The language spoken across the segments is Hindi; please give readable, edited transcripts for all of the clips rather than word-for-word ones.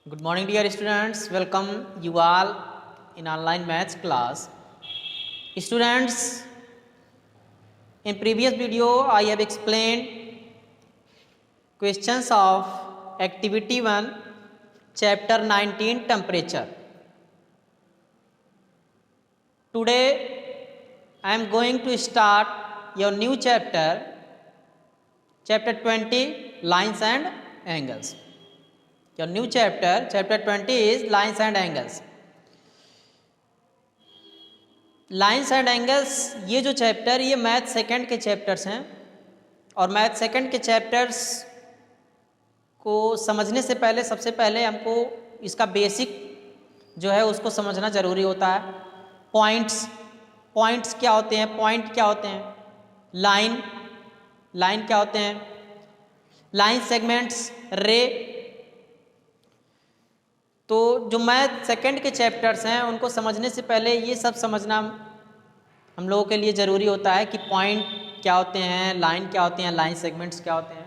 Good morning, dear students. Welcome you all in online maths class. Students, in previous video, I have explained questions of Activity 1, Chapter 19, Temperature. Today, I am going to start your new chapter, Chapter 20, Lines and Angles. Your new chapter, Chapter 20 is Lines and Angles. Lines and angles ये जो चैप्टर ये मैथ सेकंड के चैप्टर्स हैं और मैथ सेकंड के चैप्टर्स को समझने से पहले सबसे पहले हमको इसका बेसिक जो है उसको समझना ज़रूरी होता है। पॉइंट्स क्या होते हैं, पॉइंट क्या होते हैं, लाइन क्या होते हैं, लाइन सेगमेंट्स, रे। तो जो मैथ सेकंड के चैप्टर्स हैं उनको समझने से पहले ये सब समझना हम लोगों के लिए ज़रूरी होता है कि पॉइंट क्या होते हैं, लाइन क्या होते हैं, लाइन सेगमेंट्स क्या होते हैं।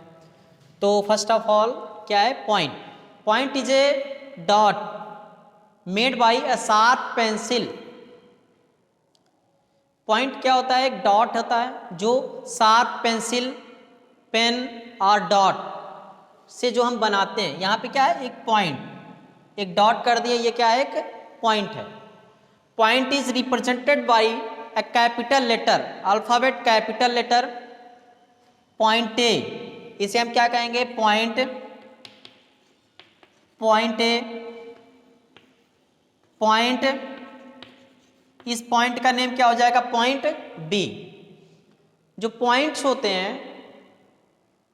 तो फर्स्ट ऑफ ऑल क्या है point is a dot made by a sharp pencil. Point क्या होता है, एक डॉट होता है जो शार्प पेंसिल, पेन और डॉट से जो हम बनाते हैं। यहाँ पे क्या है, एक पॉइंट, एक डॉट कर दिए, ये क्या है, एक पॉइंट है। Point is represented by a capital letter, alphabet capital letter. Point A, इसे हम क्या कहेंगे, पॉइंट ए। पॉइंट, इस पॉइंट का नेम क्या हो जाएगा, पॉइंट बी। जो पॉइंट्स होते हैं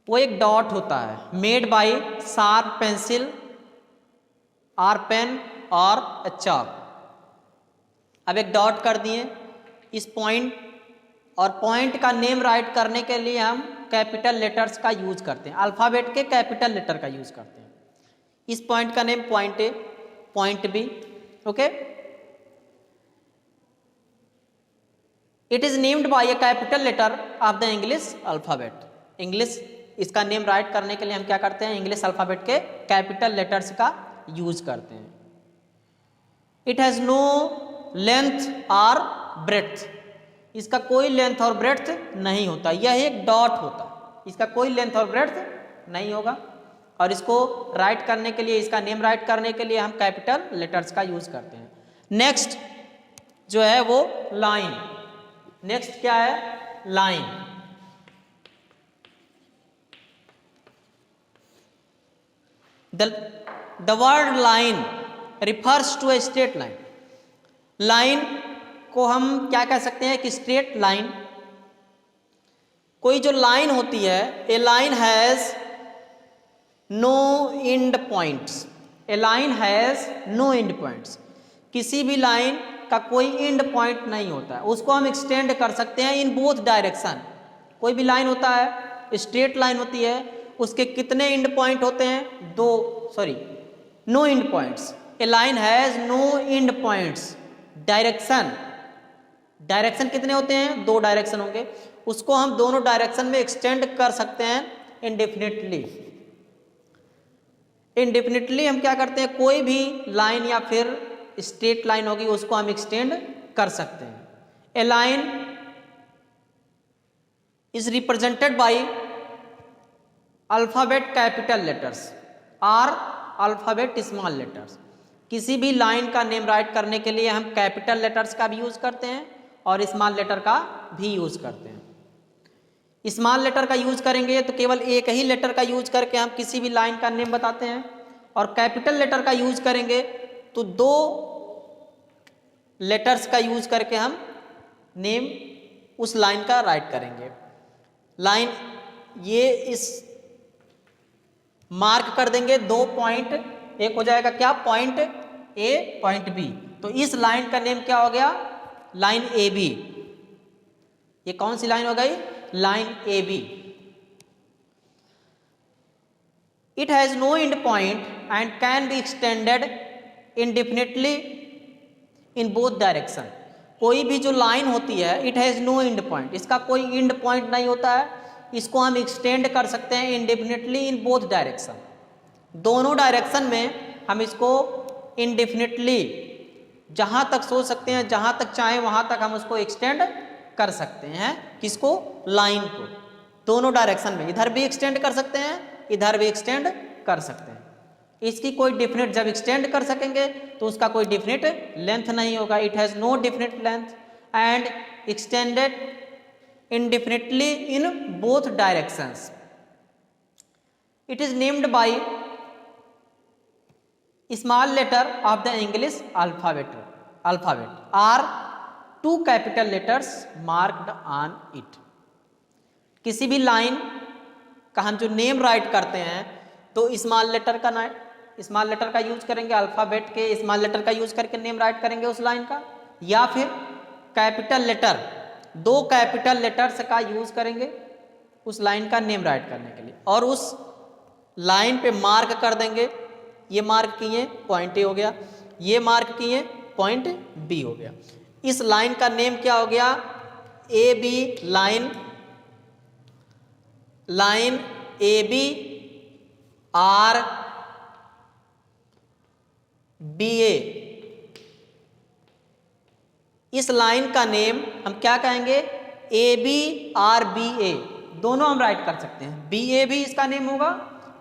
वो एक डॉट होता है made by sharp pencil or pen और चाक। अब एक डॉट कर दिए इस पॉइंट, और पॉइंट का नेम राइट करने के लिए हम कैपिटल लेटर्स का यूज करते हैं, अल्फ़ाबेट के कैपिटल लेटर का यूज करते हैं। इस पॉइंट का name point A, point B. Okay, it is named by a capital letter of the English alphabet. English, इसका नेम राइट करने के लिए हम क्या करते हैं, इंग्लिश अल्फ़ाबेट के कैपिटल लेटर्स का यूज करते हैं। इट हैज़ नो लेंथ और ब्रेड्थ, इसका कोई लेंथ और ब्रेड्थ नहीं होता। यह एक डॉट होता है, इसका कोई लेंथ और ब्रेड्थ नहीं होगा। और इसको राइट करने के लिए, इसका नेम राइट करने के लिए हम कैपिटल लेटर्स का यूज करते हैं। नेक्स्ट जो है वो लाइन। नेक्स्ट क्या है, line. The word line refers to a straight line. Line को हम क्या कह सकते हैं कि स्ट्रेट लाइन। कोई जो लाइन होती है, a line has no end points. A line has no end points, किसी भी लाइन का कोई एंड पॉइंट नहीं होता है, उसको हम एक्सटेंड कर सकते हैं इन बोथ डायरेक्शन। कोई भी लाइन होता है, स्ट्रेट लाइन होती है, उसके कितने एंड पॉइंट होते हैं, no end points. A line has no end points. Direction कितने होते हैं, दो डायरेक्शन होंगे, उसको हम दोनों डायरेक्शन में एक्सटेंड कर सकते हैं इंडेफिनिटली। इंडेफिनिटली हम क्या करते हैं, कोई भी लाइन या फिर स्ट्रेट लाइन होगी उसको हम एक्सटेंड कर सकते हैं। A line is represented by alphabet capital letters और अल्फ़ाबेट स्मॉल लेटर्स। किसी भी लाइन का नेम राइट करने के लिए हम कैपिटल लेटर्स का भी यूज़ करते हैं और स्मॉल लेटर का भी यूज़ करते हैं। स्मॉल लेटर का यूज़ करेंगे तो केवल एक ही लेटर का यूज़ करके हम किसी भी लाइन का नेम बताते हैं, और कैपिटल लेटर का यूज़ करेंगे तो दो लेटर्स का यूज़ करके हम नेम उस लाइन का राइट करेंगे। लाइन ये इस मार्क कर देंगे दो पॉइंट, एक हो जाएगा क्या, पॉइंट ए, पॉइंट बी। तो इस लाइन का नेम क्या हो गया, लाइन ए बी। ये कौन सी लाइन हो गई, line A B. It has no end point and can be extended indefinitely in both direction. कोई भी जो लाइन होती है, it has no end point, इसका कोई एंड पॉइंट नहीं होता है, इसको हम एक्सटेंड कर सकते हैं इंडेफिनिटली इन बोथ डायरेक्शन। दोनों डायरेक्शन में हम इसको इनडेफिनेटली जहाँ तक सोच सकते हैं, जहाँ तक चाहें वहाँ तक हम उसको एक्सटेंड कर सकते हैं। किसको? लाइन को। दोनों डायरेक्शन में, इधर भी एक्सटेंड कर सकते हैं, इधर भी एक्सटेंड कर सकते हैं। इसकी कोई डिफिनिट, जब एक्सटेंड कर सकेंगे तो उसका कोई डिफिनिट लेंथ नहीं होगा। It has no definite length and extended indefinitely in both directions. It is named by small letter of the English alphabet or two capital letters marked on it. किसी भी लाइन का हम जो नेम राइट करते हैं तो स्मॉल लेटर का यूज करेंगे, अल्फाबेट के स्मॉल लेटर का यूज करके नेम राइट करेंगे उस लाइन का, या फिर कैपिटल लेटर, दो कैपिटल लेटर्स का यूज करेंगे उस लाइन का नेम राइट करने के लिए, और उस लाइन पे मार्क कर देंगे। ये मार्क किए पॉइंट ए हो गया, ये मार्क किए पॉइंट बी हो गया। इस लाइन का नेम क्या हो गया? A B line, line A B or B A. इस लाइन का नेम हम क्या कहेंगे? A B or B A, दोनों हम राइट कर सकते हैं। बी ए भी इसका नेम होगा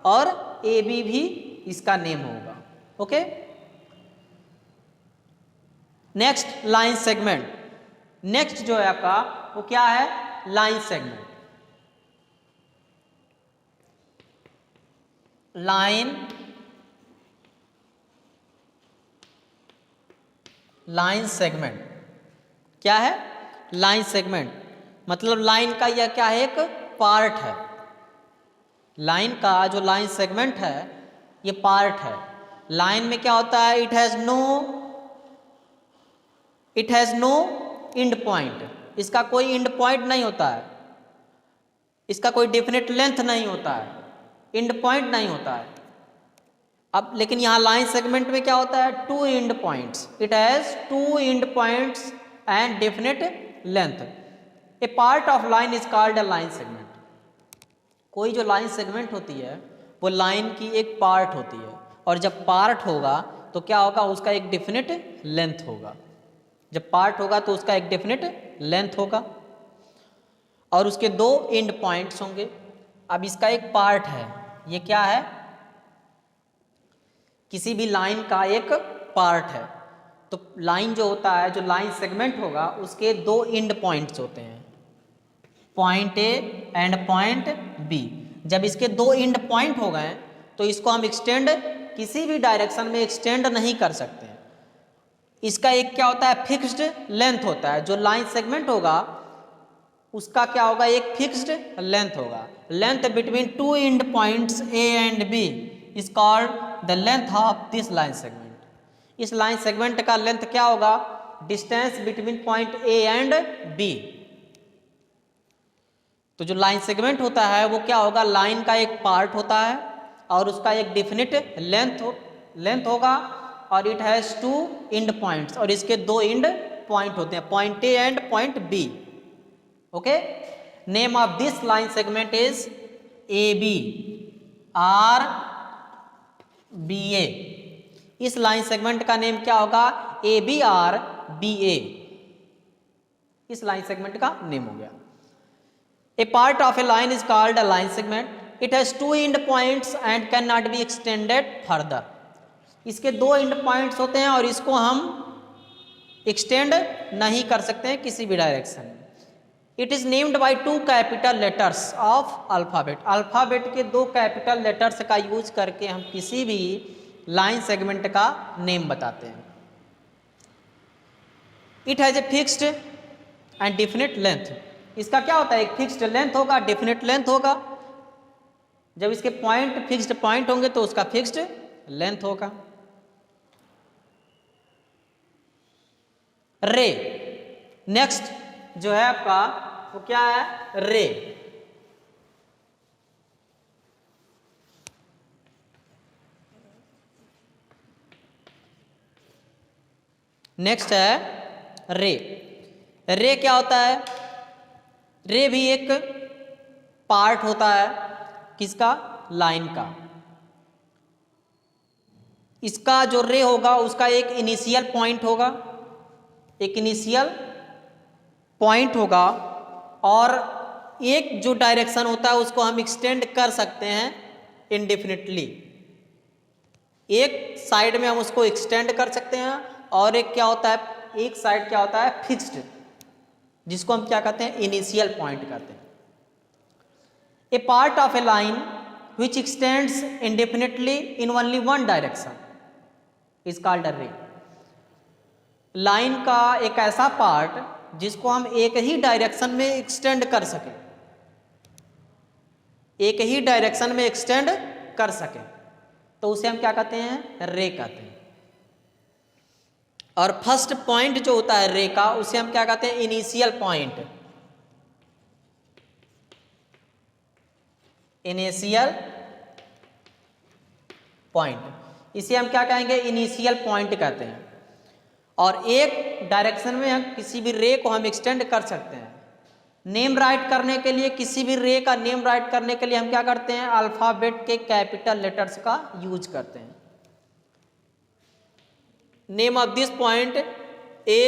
और ए बी भी इसका नेम होगा। Okay, next line segment. Next जो है आपका वो क्या है? Line segment. लाइन सेगमेंट क्या है? लाइन सेगमेंट मतलब लाइन का यह क्या है? एक पार्ट है। लाइन का जो लाइन सेगमेंट है ये पार्ट है। लाइन में क्या होता है? It has no end point, इसका कोई एंड पॉइंट नहीं होता है, इसका कोई डेफिनेट लेंथ नहीं होता है, एंड पॉइंट नहीं होता है। अब लेकिन यहाँ लाइन सेगमेंट में क्या होता है? Two end points, it has two end points and definite length. A part of line is called a line segment. कोई जो लाइन सेगमेंट होती है वो लाइन की एक पार्ट होती है, और जब पार्ट होगा तो क्या होगा? उसका एक डेफिनेट लेंथ होगा। जब पार्ट होगा तो उसका एक डेफिनेट लेंथ होगा और उसके दो एंड पॉइंट्स होंगे। अब इसका एक पार्ट है, ये क्या है? किसी भी लाइन का एक पार्ट है। तो लाइन जो होता है, जो लाइन सेगमेंट होगा, उसके दो एंड पॉइंट्स होते हैं, point A and point B. जब इसके दो एंड पॉइंट हो गए तो इसको हम एक्सटेंड किसी भी डायरेक्शन में एक्सटेंड नहीं कर सकते हैं। इसका एक क्या होता है? फिक्स्ड लेंथ होता है। जो लाइन सेगमेंट होगा उसका क्या होगा? एक फिक्स्ड लेंथ होगा। Length between two end points A and B is called the length of this line segment. इस लाइन सेगमेंट का लेंथ क्या होगा? Distance between point A and B. तो जो लाइन सेगमेंट होता है वो क्या होगा? लाइन का एक पार्ट होता है और उसका एक डेफिनेट लेंथ होगा, और it has two end points, और इसके दो एंड पॉइंट होते हैं, point A and point B. Okay, name of this line segment is A B or B A. इस लाइन सेगमेंट का नेम क्या होगा? A B or B A. इस लाइन सेगमेंट का नेम हो गया। A part of a line is called a line segment. It has two end points and cannot be extended further. इसके दो एंड पॉइंट्स होते हैं और इसको हम एक्सटेंड नहीं कर सकते हैं किसी भी डायरेक्शन में। It is named by two capital letters of alphabet. Alphabet के दो कैपिटल लेटर्स का यूज करके हम किसी भी लाइन सेगमेंट का नेम बताते हैं। It has a fixed and definite length. इसका क्या होता है? एक फिक्स्ड लेंथ होगा, डेफिनेट लेंथ होगा। जब इसके पॉइंट फिक्स्ड पॉइंट होंगे तो उसका फिक्स्ड लेंथ होगा। रे, नेक्स्ट जो है आपका वो क्या है? रे। नेक्स्ट है रे। रे क्या होता है? रे भी एक पार्ट होता है किसका? लाइन का। इसका जो रे होगा उसका एक इनिशियल पॉइंट होगा, एक इनिशियल पॉइंट होगा, और एक जो डायरेक्शन होता है उसको हम एक्सटेंड कर सकते हैं इंडेफिनिटली। एक साइड में हम उसको एक्सटेंड कर सकते हैं, और एक क्या होता है, एक साइड क्या होता है फिक्स्ड, जिसको हम क्या कहते हैं इनिशियल पॉइंट कहते हैं। A part of a line which extends indefinitely in only one direction is called a ray। Line का एक ऐसा पार्ट जिसको हम एक ही डायरेक्शन में एक्सटेंड कर सकें, एक ही डायरेक्शन में एक्सटेंड कर सकें, तो उसे हम क्या कहते हैं, रे कहते हैं। और फर्स्ट पॉइंट जो होता है रे का, उसे हम क्या कहते हैं, इनिशियल पॉइंट, इनिशियल पॉइंट, इसे हम क्या कहेंगे, इनिशियल पॉइंट कहते हैं। और एक डायरेक्शन में हम किसी भी रे को हम एक्सटेंड कर सकते हैं। नेम राइट करने के लिए, किसी भी रे का नेम राइट करने के लिए हम क्या करते हैं, अल्फाबेट के कैपिटल लेटर्स का यूज करते हैं। Name of this point A,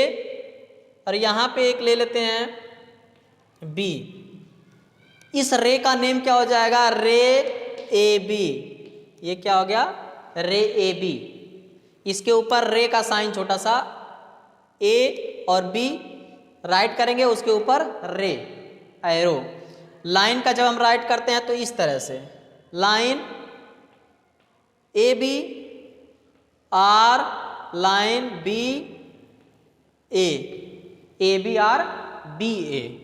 और यहां पे एक ले लेते हैं बी। इस रे का नेम क्या हो जाएगा, रे ए बी। ये क्या हो गया, रे ए बी। इसके ऊपर रे का साइन छोटा सा ए और बी राइट करेंगे, उसके ऊपर रे एरो। लाइन का जब हम राइट करते हैं तो इस तरह से, line A B or line B A B or B A.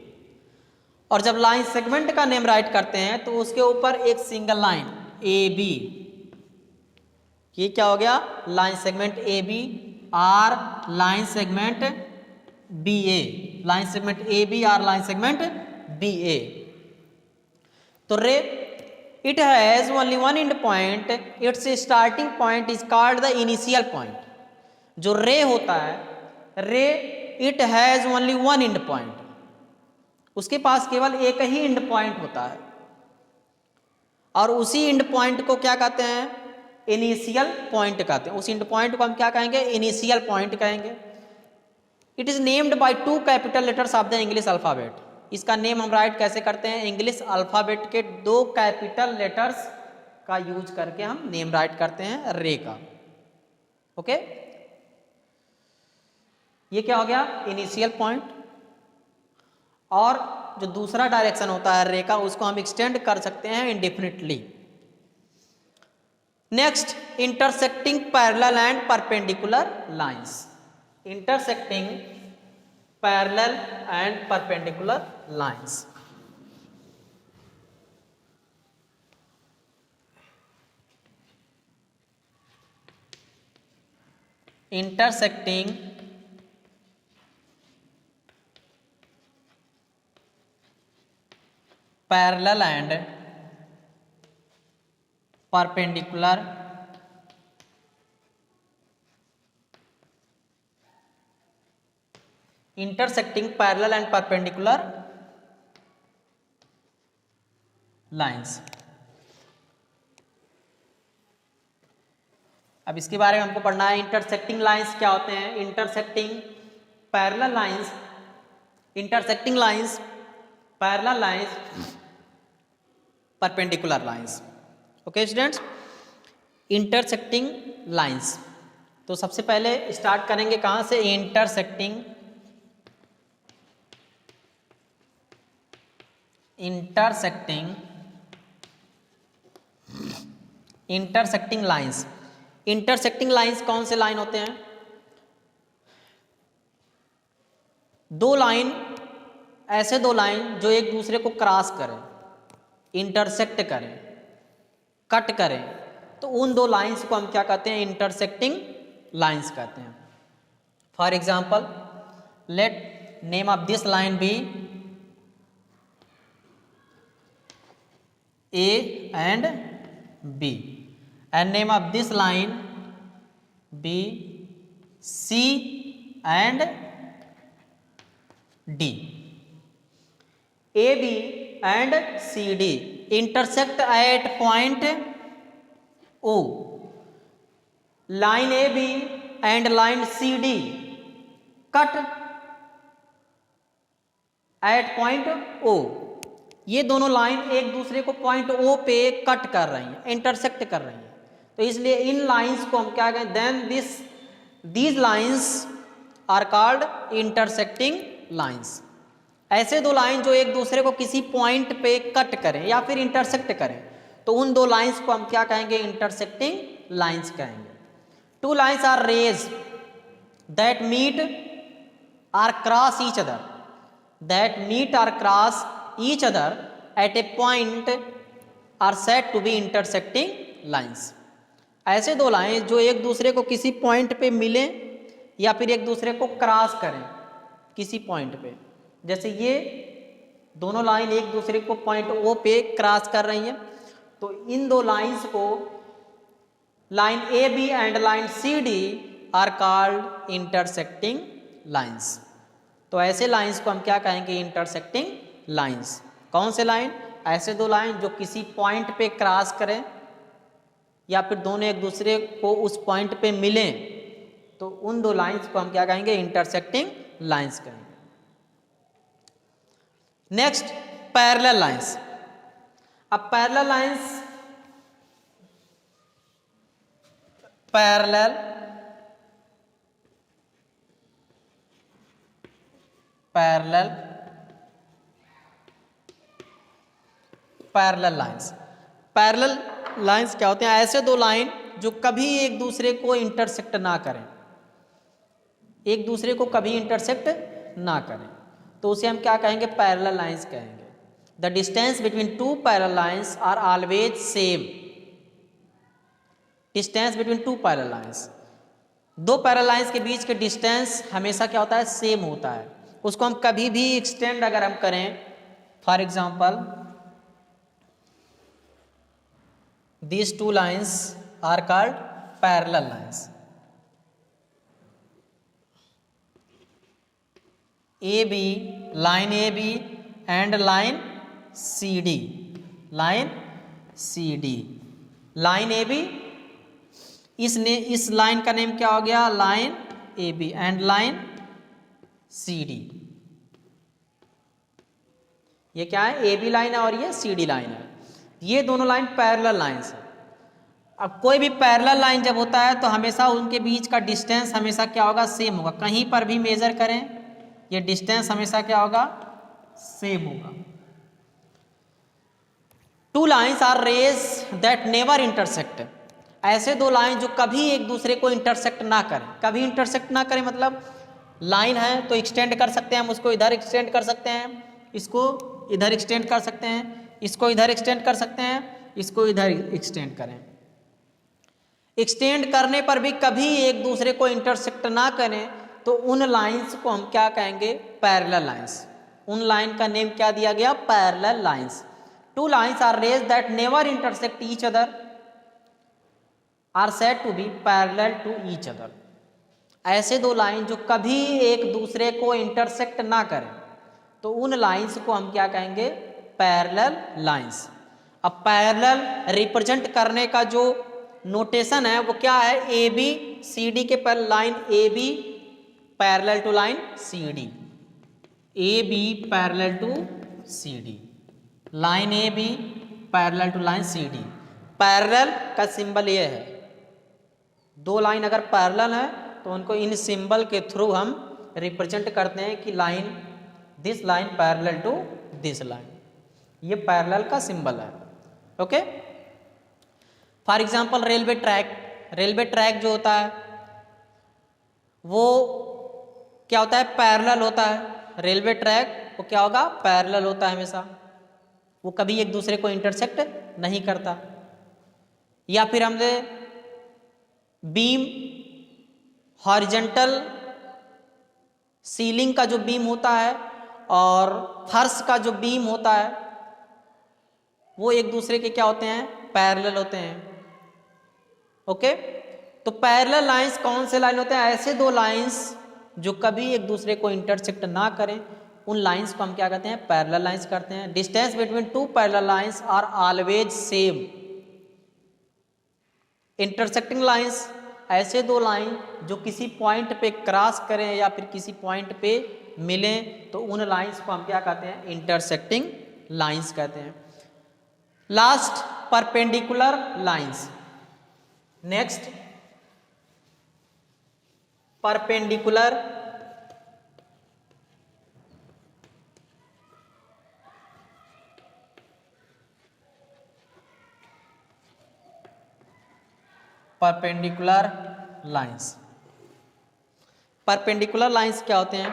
और जब लाइन सेगमेंट का नेम राइट करते हैं तो उसके ऊपर एक सिंगल लाइन ए बी। ये क्या हो गया, line segment A B or line segment B A, line segment A B or line segment B A. तो ray it has only one end point, its starting point is called the initial point. जो रे होता है, ray it has only one end point, उसके पास केवल एक ही एंड पॉइंट होता है, और उसी एंड पॉइंट को क्या कहते हैं, इनिशियल पॉइंट कहते हैं। उस एंड पॉइंट को हम क्या कहेंगे, इनिशियल पॉइंट कहेंगे। It is named bye 2 capital letters of the English alphabet. इसका नेम हम राइट कैसे करते हैं, इंग्लिश अल्फाबेट के 2 कैपिटल लेटर्स का यूज करके हम नेम राइट करते हैं रे का। ओके, ये क्या हो गया, इनिशियल पॉइंट। और जो दूसरा डायरेक्शन होता है रे का, उसको हम एक्सटेंड कर सकते हैं इंडेफिनिटली। Next, intersecting parallel and perpendicular lines. Intersecting parallel and perpendicular lines. Intersecting parallel and perpendicular intersecting parallel and perpendicular lines. अब इसके बारे में हमको पढ़ना है, इंटरसेक्टिंग लाइंस क्या होते हैं, intersecting parallel lines, intersecting lines, parallel lines, perpendicular lines. Okay students, intersecting lines. तो सबसे पहले स्टार्ट करेंगे कहां से, intersecting intersecting lines. Intersecting lines कौन से लाइन होते हैं, 2 लाइन, ऐसे 2 लाइन जो एक दूसरे को क्रॉस करें, इंटरसेक्ट करें, कट करें, तो उन 2 लाइंस को हम क्या कहते हैं, इंटरसेक्टिंग लाइंस कहते हैं। For example, let name of this line be A and B, and name of this line be C and D. AB and CD intersect at point O. Line A B and line C D cut at point O, ये दोनों लाइन एक दूसरे को पॉइंट ओ पे कट कर रही हैं, इंटरसेक्ट कर रही हैं। तो इसलिए इन लाइंस को हम क्या कहें, then these lines are called intersecting lines. ऐसे दो लाइन जो एक दूसरे को किसी पॉइंट पे कट करें या फिर इंटरसेक्ट करें, तो उन दो लाइंस को हम क्या कहेंगे, इंटरसेक्टिंग लाइंस कहेंगे। Two lines are rays that meet or cross each other, that meet or cross each other at a point are said to be intersecting lines। ऐसे दो लाइन जो एक दूसरे को किसी पॉइंट पे मिले या फिर एक दूसरे को क्रॉस करें किसी पॉइंट पे, जैसे ये दोनों लाइन एक दूसरे को पॉइंट ओ पे क्रॉस कर रही हैं, तो इन दो लाइंस को line A B and line C D are called intersecting lines. तो ऐसे लाइंस को हम क्या कहेंगे, इंटरसेक्टिंग लाइंस। कौन से लाइन, ऐसे दो लाइन जो किसी पॉइंट पे क्रॉस करें या फिर दोनों एक दूसरे को उस पॉइंट पे मिलें, तो उन दो लाइंस को हम क्या कहेंगे, इंटरसेक्टिंग लाइंस कहेंगे। Next parallel lines. अब parallel lines, parallel lines. Parallel lines क्या होते हैं, ऐसे दो लाइन जो कभी एक दूसरे को इंटरसेक्ट ना करें, एक दूसरे को कभी इंटरसेक्ट ना करें, तो उसे हम क्या कहेंगे, पैरेलल लाइंस कहेंगे। The distance between two parallel lines are always same. Distance between two parallel lines, दो पैरेलल लाइंस के बीच के डिस्टेंस हमेशा क्या होता है, सेम होता है। उसको हम कभी भी एक्सटेंड अगर हम करें, for example these two lines are called parallel lines. A B, line A B and line C D, line C D, line A B, इस लाइन का नेम क्या हो गया, line A B and line C D. ये क्या है, ए बी लाइन है और ये सी डी लाइन है। ये दोनों लाइन पैरेलल लाइंस है। अब कोई भी पैरेलल लाइन जब होता है तो हमेशा उनके बीच का डिस्टेंस हमेशा क्या होगा, सेम होगा। कहीं पर भी मेजर करें, ये डिस्टेंस हमेशा क्या होगा, सेम होगा। Two lines are rays that never intersect. ऐसे दो लाइन जो कभी एक दूसरे को इंटरसेक्ट ना करें, कभी इंटरसेक्ट ना करें मतलब लाइन है तो एक्सटेंड कर सकते हैं हम, उसको इधर एक्सटेंड कर सकते हैं, इसको इधर एक्सटेंड कर सकते हैं, इसको इधर एक्सटेंड कर सकते हैं, इसको इधर एक्सटेंड करें। एक्सटेंड करने पर भी कभी एक दूसरे को इंटरसेक्ट ना करें, तो उन लाइंस को हम क्या कहेंगे, पैरेलल लाइंस। उन लाइन का नेम क्या दिया गया, parallel lines. Two lines are rays that never intersect each other are said to be parallel to each other. ऐसे दो लाइन जो कभी एक दूसरे को इंटरसेक्ट ना करें, तो उन लाइंस को हम क्या कहेंगे, पैरेलल लाइंस। अब पैरेलल रिप्रेजेंट करने का जो नोटेशन है वो क्या है, ए बी सी डी के पर line A B parallel to line C D, A B parallel to C D, line A B parallel to line C D. Parallel का सिंबल ये है, दो लाइन अगर पैरेलल है तो उनको इन सिंबल के थ्रू हम रिप्रेजेंट करते हैं कि line, this line parallel to this line, ये पैरेलल का सिंबल है। Okay, for example railway track. Railway track जो होता है वो क्या होता है, पैरेलल होता है। रेलवे ट्रैक वो क्या होगा, पैरेलल होता है हमेशा, वो कभी एक दूसरे को इंटरसेक्ट नहीं करता। या फिर हमने बीम, हॉरिजेंटल सीलिंग का जो बीम होता है और फर्श का जो बीम होता है वो एक दूसरे के क्या होते हैं, पैरेलल होते हैं। ओके, तो पैरेलल लाइंस कौन से लाइन होते हैं, ऐसे दो लाइंस जो कभी एक दूसरे को इंटरसेक्ट ना करें, उन लाइंस को हम क्या कहते हैं, पैरेलल लाइंस करते हैं। Distance between two parallel lines are always same. Intersecting lines, ऐसे दो लाइन जो किसी पॉइंट पे क्रॉस करें या फिर किसी पॉइंट पे मिलें तो उन लाइंस को हम क्या कहते हैं, इंटरसेक्टिंग लाइंस कहते हैं। Last, perpendicular lines. Next, perpendicular perpendicular lines. Perpendicular lines क्या होते हैं?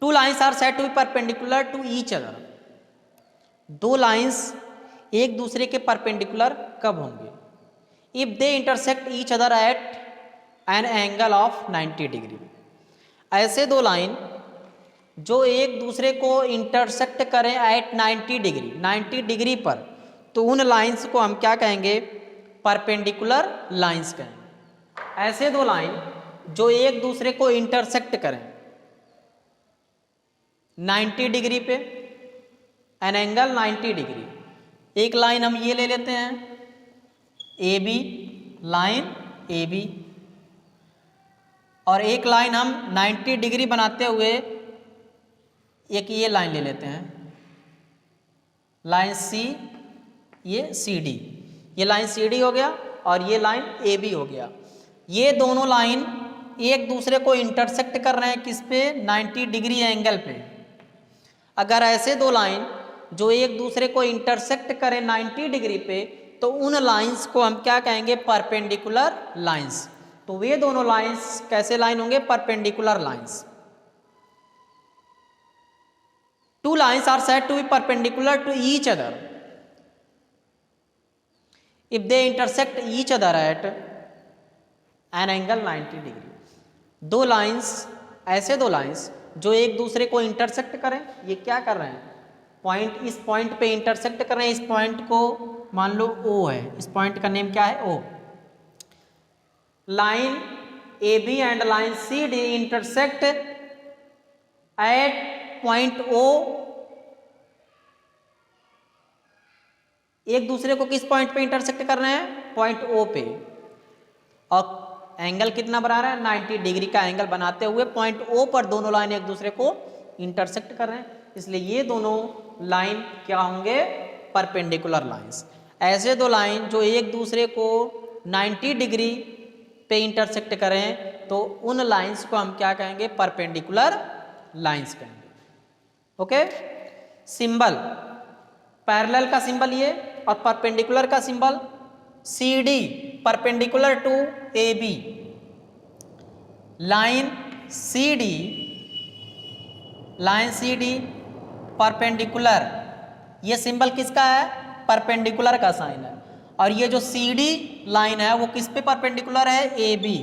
Two lines are said to be perpendicular to each other. दो लाइंस एक दूसरे के परपेंडिकुलर कब होंगे? If they intersect each other at an angle of 90 degree. ऐसे दो लाइन जो एक दूसरे को इंटरसेक्ट करें एट 90 डिग्री, 90 डिग्री पर, तो उन लाइंस को हम क्या कहेंगे? परपेंडिकुलर लाइंस कहेंगे। ऐसे दो लाइन जो एक दूसरे को इंटरसेक्ट करें 90 डिग्री पे, एन एंगल 90 डिग्री। एक लाइन हम ये ले लेते हैं A B, line A B, और एक लाइन हम 90 डिग्री बनाते हुए एक ये लाइन ले लेते हैं, लाइन सी, ये सी डी। ये लाइन सी डी हो गया और ये लाइन ए बी हो गया। ये दोनों लाइन एक दूसरे को इंटरसेक्ट कर रहे हैं किस पे? 90 डिग्री एंगल पे। अगर ऐसे दो लाइन जो एक दूसरे को इंटरसेक्ट करें 90 डिग्री पे, तो उन लाइंस को हम क्या कहेंगे? Perpendicular lines. तो वे दोनों लाइंस कैसे लाइन होंगे? Perpendicular lines. Two lines are said to be perpendicular to each other if they intersect each other at an angle 90 degree. दो लाइंस, ऐसे दो लाइंस जो एक दूसरे को इंटरसेक्ट करें, ये क्या कर रहे हैं? पॉइंट, इस पॉइंट पे इंटरसेक्ट कर रहे हैं। इस पॉइंट को मान लो O है, इस पॉइंट का नेम क्या है? O। Line A B and line C D intersect at point O। एक दूसरे को किस पॉइंट पे इंटरसेक्ट कर रहे हैं? पॉइंट O पे। और एंगल कितना बना रहा है? 90 डिग्री का एंगल बनाते हुए पॉइंट O पर दोनों लाइन एक दूसरे को इंटरसेक्ट कर रहे हैं, इसलिए ये दोनों लाइन क्या होंगे? Perpendicular lines. ऐसे दो लाइन जो एक दूसरे को 90 डिग्री पे इंटरसेक्ट करें तो उन लाइंस को हम क्या कहेंगे? परपेंडिकुलर लाइंस कहेंगे। ओके। सिंबल, पैरेलल का सिंबल ये और परपेंडिकुलर का symbol C D, perpendicular to A B. Line C D, line C D perpendicular, ये सिंबल किसका है? परपेंडिकुलर का साइन है। और ये जो सी डी लाइन है वो किस पे परपेंडिकुलर है? A B.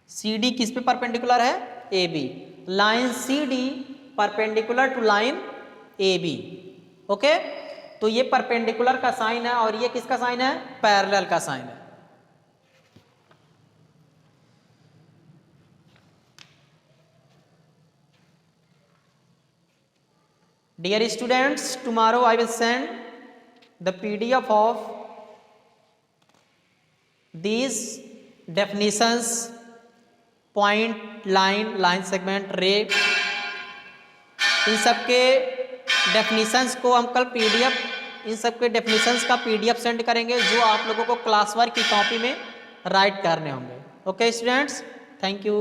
सी डी किस पे परपेंडिकुलर है? A B. Line C D perpendicular to line A B. Okay, तो ये परपेंडिकुलर का साइन है और ये किसका साइन है? पैरेलल का साइन है। Dear students, tomorrow I will send the PDF of these definitions, point, line, line segment, ray, इन सब के डेफिनेशंस को हम कल PDF, इन सब के डेफिनेशंस का PDF सेंड करेंगे जो आप लोगों को क्लास वर्क की कॉपी में राइट करने होंगे। Okay students, thank you.